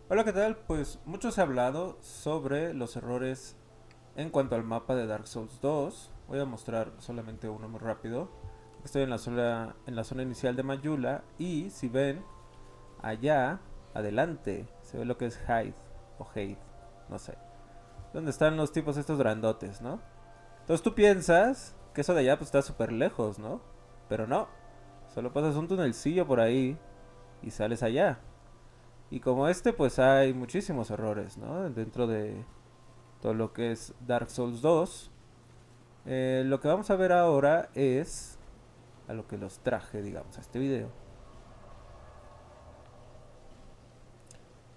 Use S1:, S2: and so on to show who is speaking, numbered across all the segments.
S1: Hola, ¿qué tal? Pues mucho se ha hablado sobre los errores en cuanto al mapa de Dark Souls 2. Voy a mostrar solamente uno muy rápido. Estoy en la zona inicial de Mayula y si ven allá adelante se ve lo que es Hyde o Hyde, no sé. Donde están los tipos estos grandotes, ¿no? Entonces tú piensas que eso de allá pues está súper lejos, ¿no? Pero no, solo pasas un tunelcillo por ahí y sales allá. Y como este, pues hay muchísimos errores, ¿no? Dentro de todo lo que es Dark Souls 2. Lo que vamos a ver ahora es a lo que los traje, digamos, a este video.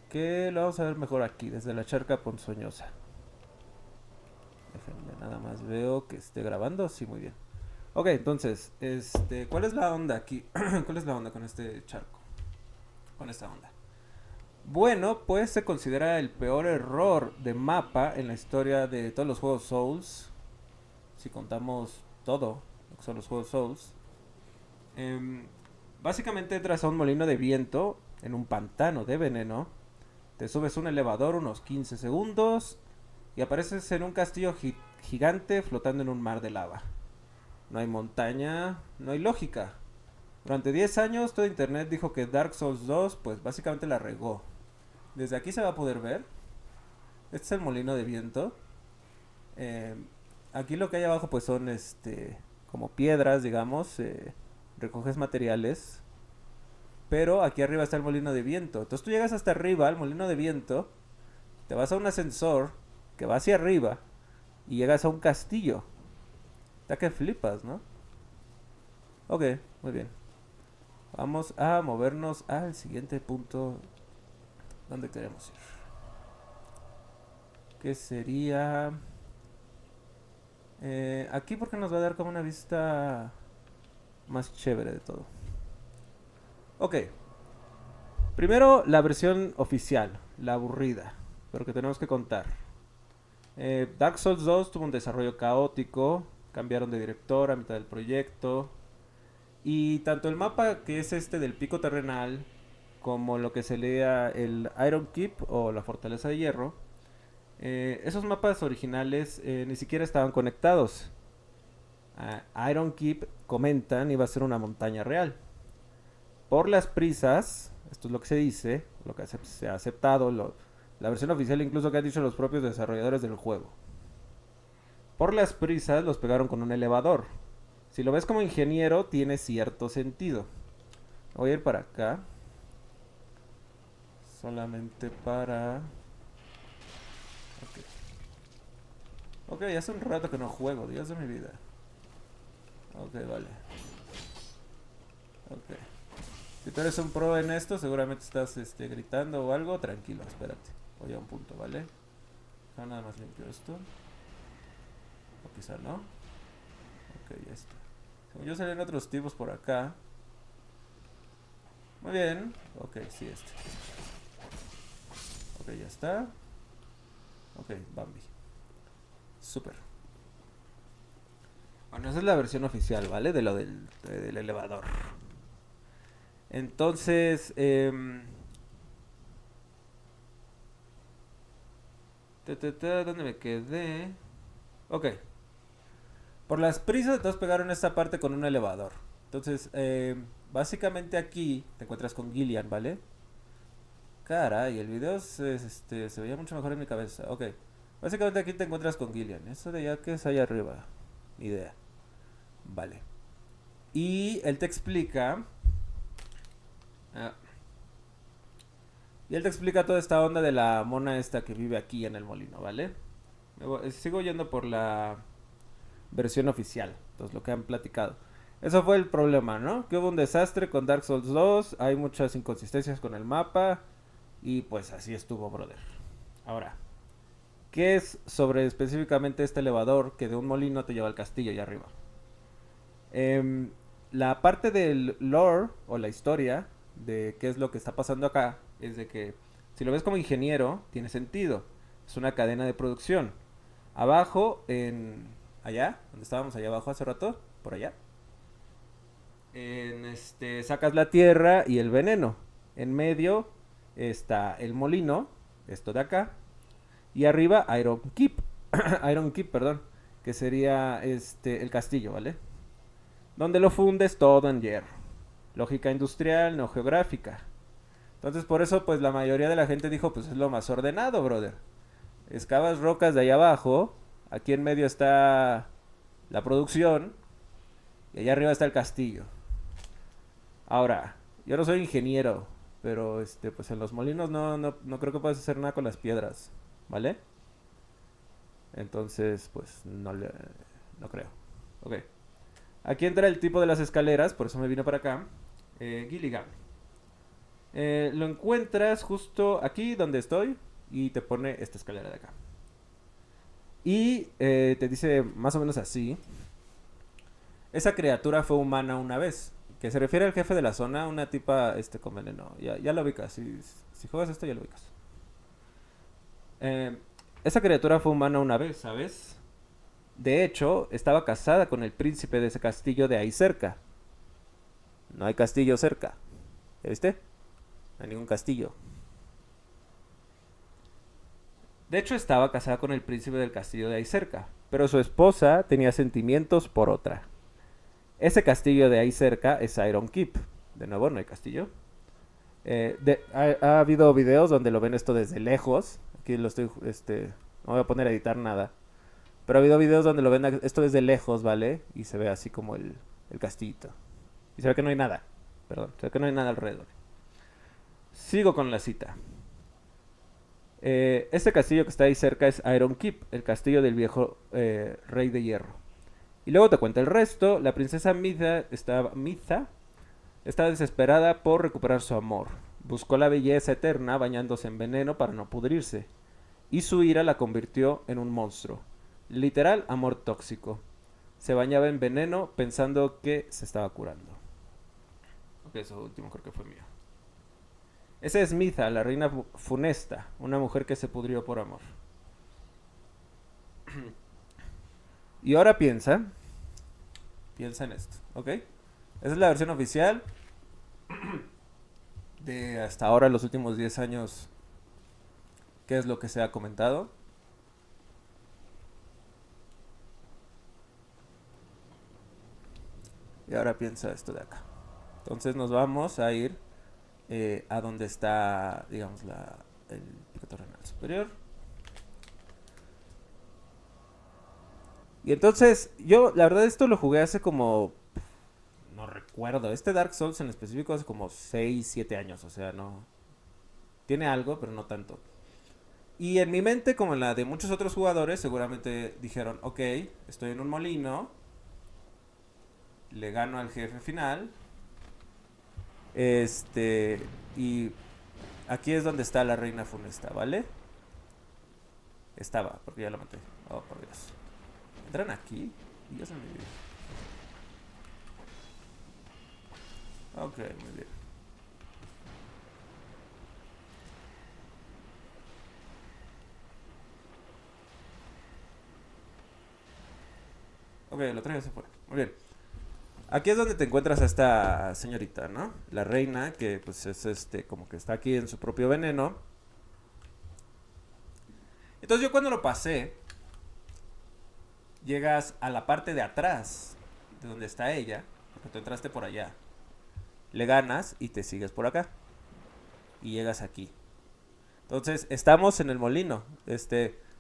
S1: Que lo vamos a ver mejor aquí, desde la charca ponzoñosa. Déjenme, nada más veo que esté grabando. Sí, muy bien. Ok, entonces, ¿cuál es la onda aquí? ¿Cuál es la onda con este charco? Con esta onda. Bueno, pues se considera el peor error de mapa en la historia de todos los juegos Souls. Si contamos todo lo que son los juegos Souls. Em, Básicamente entras a un molino de viento en un pantano de veneno. Te subes un elevador unos 15 segundos y apareces en un castillo gigante flotando en un mar de lava. No hay montaña, no hay lógica. Durante 10 años todo internet dijo que Dark Souls 2 pues básicamente la regó. Desde aquí se va a poder ver. Este es el molino de viento. Eh, Aquí lo que hay abajo pues son como piedras, digamos. Recoges materiales. Pero aquí arriba está el molino de viento. Entonces tú llegas hasta arriba al molino de viento. Te vas a un ascensor que va hacia arriba. Y llegas a un castillo. Está que flipas, ¿no? Ok, muy bien. Vamos a movernos al siguiente punto donde queremos ir. Que sería... aquí porque nos va a dar como una vista más chévere de todo. Ok, primero la versión oficial, la aburrida, pero que tenemos que contar. Dark Souls 2 tuvo un desarrollo caótico, cambiaron de director a mitad del proyecto, y tanto el mapa que es este del pico terrenal, como lo que se lea el Iron Keep o la Fortaleza de Hierro, esos mapas originales ni siquiera estaban conectados. Iron Keep, comentan, iba a ser una montaña real. Por las prisas, esto es lo que se dice, lo que se ha aceptado, la versión oficial incluso que han dicho los propios desarrolladores del juego. Por las prisas los pegaron con un elevador. Si lo ves como ingeniero, tiene cierto sentido. Voy a ir para acá. Solamente para... Ok, ok, hace un rato que no juego, Dios de mi vida. Ok, vale. Ok. Si tú eres un pro en esto, seguramente estás gritando o algo. Tranquilo, espérate. Voy a un punto, ¿vale? Ya nada más limpio esto. O quizá no. Ok, ya está. Según yo salían otros tipos por acá. Muy bien. Ok, sí, este. Ok, ya está. Ok, Bambi. Súper. Bueno, esa es la versión oficial, ¿vale? De lo del elevador. Entonces, ¿dónde me quedé? Ok. Por las prisas, todos pegaron esta parte con un elevador. Entonces, básicamente aquí te encuentras con Gillian, ¿vale? Caray, el video se veía mucho mejor en mi cabeza. Ok. Básicamente aquí te encuentras con Gillian. Eso de allá que es allá arriba. Ni idea. Vale. Y él te explica. ah, y él te explica toda esta onda de la mona esta que vive aquí en el molino, ¿vale? Sigo yendo por la versión oficial. Entonces, lo que han platicado. Eso fue el problema, ¿no? Que hubo un desastre con Dark Souls 2. Hay muchas inconsistencias con el mapa. Y pues así estuvo, brother. Ahora, ¿qué es sobre específicamente este elevador que de un molino te lleva al castillo allá arriba? Em, la parte del lore o la historia de qué es lo que está pasando acá es de que si lo ves como ingeniero tiene sentido. Es una cadena de producción. Abajo, allá, donde estábamos allá abajo hace rato, por allá, sacas la tierra y el veneno. En medio está el molino, esto de acá, y arriba Iron Keep, Iron Keep, perdón, que sería el castillo, ¿vale? Donde lo fundes todo en hierro. Lógica industrial, no geográfica. Entonces por eso pues la mayoría de la gente dijo pues es lo más ordenado, brother. Excavas rocas de ahí abajo, aquí en medio está la producción y allá arriba está el castillo. Ahora, yo no soy ingeniero, pero pues en los molinos no creo que puedas hacer nada con las piedras, ¿vale? Entonces, pues no creo. Ok. Aquí entra el tipo de las escaleras, por eso me vino para acá. Gilligan. Lo encuentras justo aquí donde estoy y te pone esta escalera de acá. Y te dice más o menos así. Esa criatura fue humana una vez. Que se refiere al jefe de la zona, una tipa con veneno. Ya lo ubicas. Si juegas esto ya lo ubicas. Eh, Esa criatura fue humana una vez, ¿sabes? De hecho, estaba casada con el príncipe de ese castillo de ahí cerca. No hay castillo cerca. ¿Ya viste? No hay ningún castillo. De hecho, estaba casada con el príncipe del castillo de ahí cerca. Pero su esposa tenía sentimientos por otra. Ese castillo de ahí cerca es Iron Keep. De nuevo, no hay castillo. Ha habido videos donde lo ven esto desde lejos. Aquí lo estoy, no voy a poner a editar nada. Pero ha habido videos donde lo ven esto desde lejos, ¿vale? Y se ve así como el castillito. Y se ve que no hay nada. Perdón, se ve que no hay nada alrededor. Sigo con la cita. Este castillo que está ahí cerca es Iron Keep, el castillo del viejo rey de hierro. Y luego te cuenta el resto. La princesa Mitha estaba desesperada por recuperar su amor. Buscó la belleza eterna bañándose en veneno para no pudrirse. Y su ira la convirtió en un monstruo. Literal amor tóxico. Se bañaba en veneno pensando que se estaba curando. Ok, eso último creo que fue mío. Esa es Mitha, la reina funesta, una mujer que se pudrió por amor. Y ahora piensa en esto, ¿ok? Esa es la versión oficial de hasta ahora, los últimos 10 años, qué es lo que se ha comentado. Y ahora piensa esto de acá. Entonces nos vamos a ir a donde está, digamos, el pico terrenal superior. Y entonces, yo, la verdad, esto lo jugué hace como. No recuerdo. Este Dark Souls en específico hace como 6 7 años. O sea, no. Tiene algo, pero no tanto. Y en mi mente, como en la de muchos otros jugadores, seguramente dijeron: ok, estoy en un molino. Le gano al jefe final. Y aquí es donde está la reina funesta, ¿vale? Estaba, porque ya la maté. Oh, por Dios. ¿Entran aquí? Y ya se me olvidó. Ok, muy bien. Ok, lo traje, se fue. Muy bien. Aquí es donde te encuentras a esta señorita, ¿no? La reina, que pues es como que está aquí en su propio veneno. Entonces yo cuando lo pasé, llegas a la parte de atrás, de donde está ella, porque tú entraste por allá. Le ganas y te sigues por acá. Y llegas aquí. Entonces, estamos en el molino.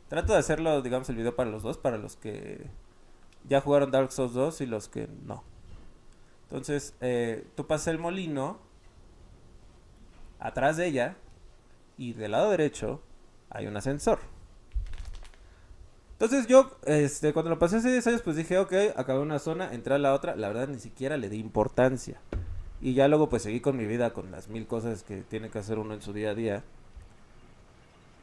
S1: Trato de hacerlo, digamos, el video para los dos, para los que ya jugaron Dark Souls 2 y los que no. Entonces, tú pasas el molino atrás de ella y del lado derecho hay un ascensor. Entonces yo, cuando lo pasé hace 10 años, pues dije, ok, acabé una zona, entré a la otra. La verdad ni siquiera le di importancia. Y ya luego pues seguí con mi vida, con las 1000 cosas que tiene que hacer uno en su día a día.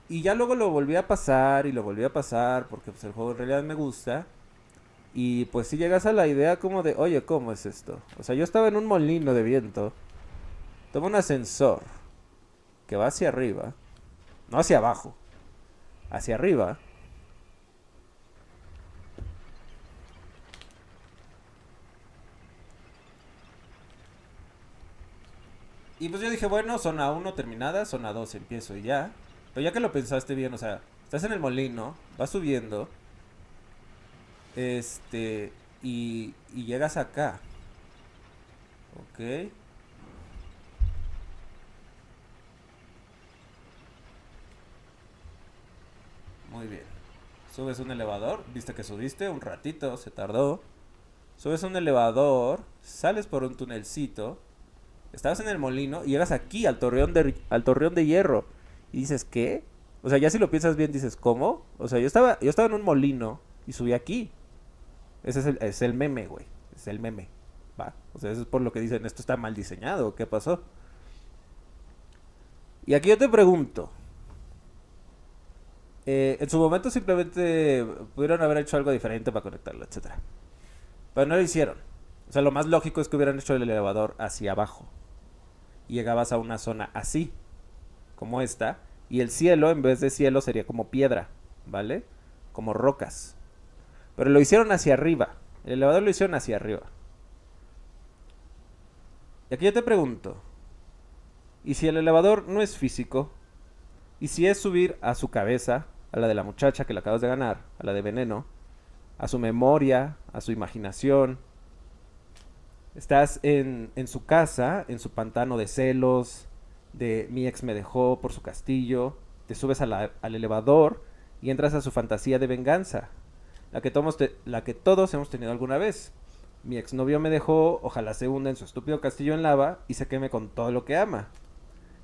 S1: Y ya luego lo volví a pasar y lo volví a pasar porque pues el juego en realidad me gusta. Y pues si llegas a la idea como de, oye, ¿cómo es esto? O sea, yo estaba en un molino de viento. Tomo un ascensor que va hacia arriba. No hacia abajo. Hacia arriba. Y pues yo dije, bueno, zona uno terminada, zona 2 empiezo y ya. Pero ya que lo pensaste bien, o sea, estás en el molino, vas subiendo, este, y llegas acá, ¿ok? Muy bien. Subes un elevador, viste que subiste un ratito, se tardó. Subes un elevador, sales por un tunelcito, estabas en el molino y llegas aquí al torreón de hierro. Y dices, ¿qué? O sea, ya si lo piensas bien, dices, ¿cómo? O sea, yo estaba en un molino y subí aquí. Ese es el meme, güey. Es el meme. Va. O sea, eso es por lo que dicen, esto está mal diseñado. ¿Qué pasó? Y aquí yo te pregunto. En su momento simplemente pudieron haber hecho algo diferente para conectarlo, etcétera. Pero no lo hicieron. O sea, lo más lógico es que hubieran hecho el elevador hacia abajo. Y llegabas a una zona así, como esta. Y el cielo, en vez de cielo, sería como piedra, ¿vale? Como rocas. Pero lo hicieron hacia arriba. El elevador lo hicieron hacia arriba. Y aquí yo te pregunto, ¿y si el elevador no es físico? ¿Y si es subir a su cabeza, a la de la muchacha que le acabas de ganar, a la de veneno, a su memoria, a su imaginación? Estás en su casa, en su pantano de celos, de mi ex me dejó por su castillo, te subes al elevador y entras a su fantasía de venganza, la que todos hemos tenido alguna vez. Mi exnovio me dejó, ojalá se hunda en su estúpido castillo en lava y se queme con todo lo que ama.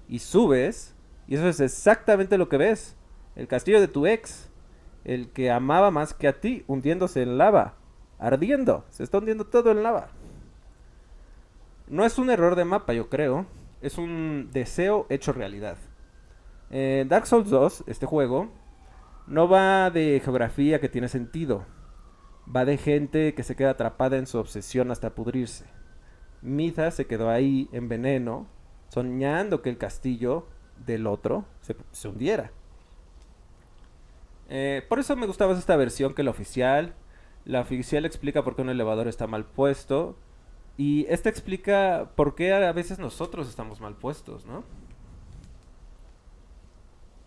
S1: Y subes, y eso es exactamente lo que ves. El castillo de tu ex, el que amaba más que a ti, hundiéndose en lava, ardiendo, se está hundiendo todo en lava. No es un error de mapa, yo creo, es un deseo hecho realidad. Dark Souls 2, este juego, no va de geografía que tiene sentido, va de gente que se queda atrapada en su obsesión hasta pudrirse. Mitha se quedó ahí en veneno, soñando que el castillo del otro se hundiera. Por eso me gustaba esta versión que la oficial. La oficial explica por qué un elevador está mal puesto. Y esta explica por qué a veces nosotros estamos mal puestos, ¿no?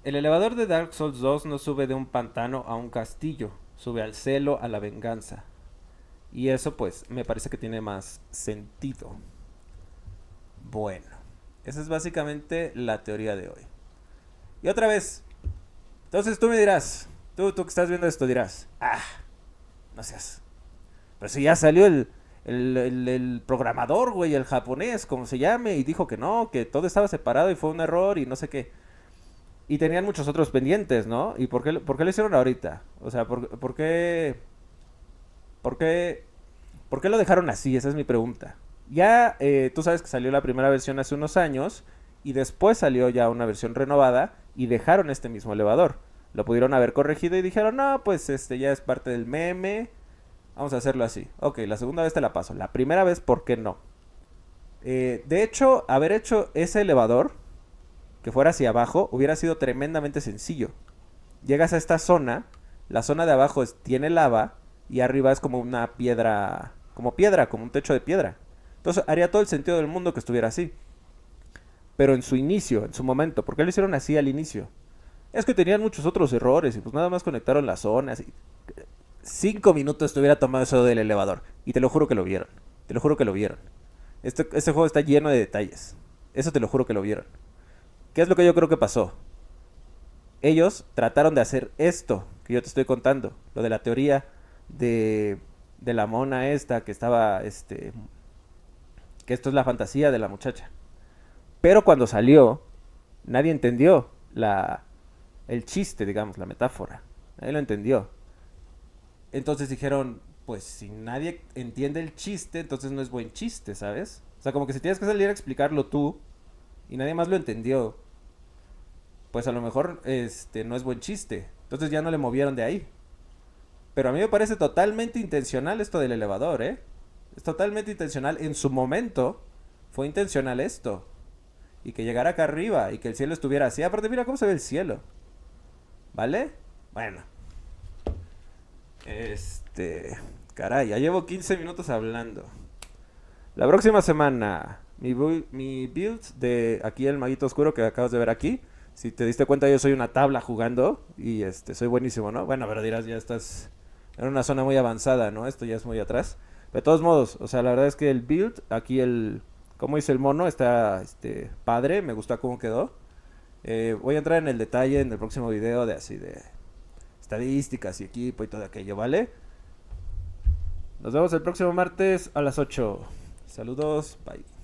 S1: El elevador de Dark Souls 2 no sube de un pantano a un castillo, sube al celo, a la venganza. Y eso pues me parece que tiene más sentido. Bueno, esa es básicamente la teoría de hoy. Y otra vez, entonces tú me dirás, tú que estás viendo esto dirás, no seas. Pero si ya salió el programador, güey, el japonés, como se llame, y dijo que no, que todo estaba separado y fue un error y no sé qué. Y tenían muchos otros pendientes, ¿no? ¿Y por qué lo hicieron ahorita? O sea, por qué, por qué lo dejaron así? Esa es mi pregunta. Ya tú sabes que salió la primera versión hace unos años y después salió ya una versión renovada y dejaron este mismo elevador. Lo pudieron haber corregido y dijeron, no, pues este ya es parte del meme, vamos a hacerlo así. Ok, la segunda vez te la paso. La primera vez, ¿por qué no? De hecho, haber hecho ese elevador que fuera hacia abajo hubiera sido tremendamente sencillo. Llegas a esta zona, la zona de abajo tiene lava y arriba es como una piedra, como un techo de piedra. Entonces haría todo el sentido del mundo que estuviera así. Pero en su inicio, en su momento, ¿por qué lo hicieron así al inicio? Es que tenían muchos otros errores y pues nada más conectaron las zonas. 5 minutos te hubiera tomado eso del elevador. Y te lo juro que lo vieron. Te lo juro que lo vieron. Este juego está lleno de detalles. Eso te lo juro que lo vieron. ¿Qué es lo que yo creo que pasó? Ellos trataron de hacer esto que yo te estoy contando. Lo de la teoría de la mona esta que estaba, que esto es la fantasía de la muchacha. Pero cuando salió, nadie entendió el chiste, digamos, la metáfora. Nadie lo entendió. Entonces dijeron, pues si nadie entiende el chiste, entonces no es buen chiste, ¿sabes? O sea, como que si tienes que salir a explicarlo tú y nadie más lo entendió, pues a lo mejor no es buen chiste. Entonces ya no le movieron de ahí. Pero a mí me parece totalmente intencional esto del elevador, ¿eh? Es totalmente intencional. En su momento fue intencional esto. Y que llegara acá arriba y que el cielo estuviera así. Aparte, mira cómo se ve el cielo. ¿Vale? Bueno. Caray, ya llevo 15 minutos hablando. La próxima semana Mi build de aquí el maguito oscuro que acabas de ver aquí. Si te diste cuenta, yo soy una tabla jugando y soy buenísimo, ¿no? Bueno, pero dirás, ya estás en una zona muy avanzada, ¿no? Esto ya es muy atrás. De todos modos, o sea, la verdad es que el build, aquí como dice el mono, está padre, me gusta cómo quedó. Voy a entrar en el detalle en el próximo video de estadísticas y equipo y todo aquello, ¿vale? Nos vemos el próximo martes a las 8. Saludos, bye.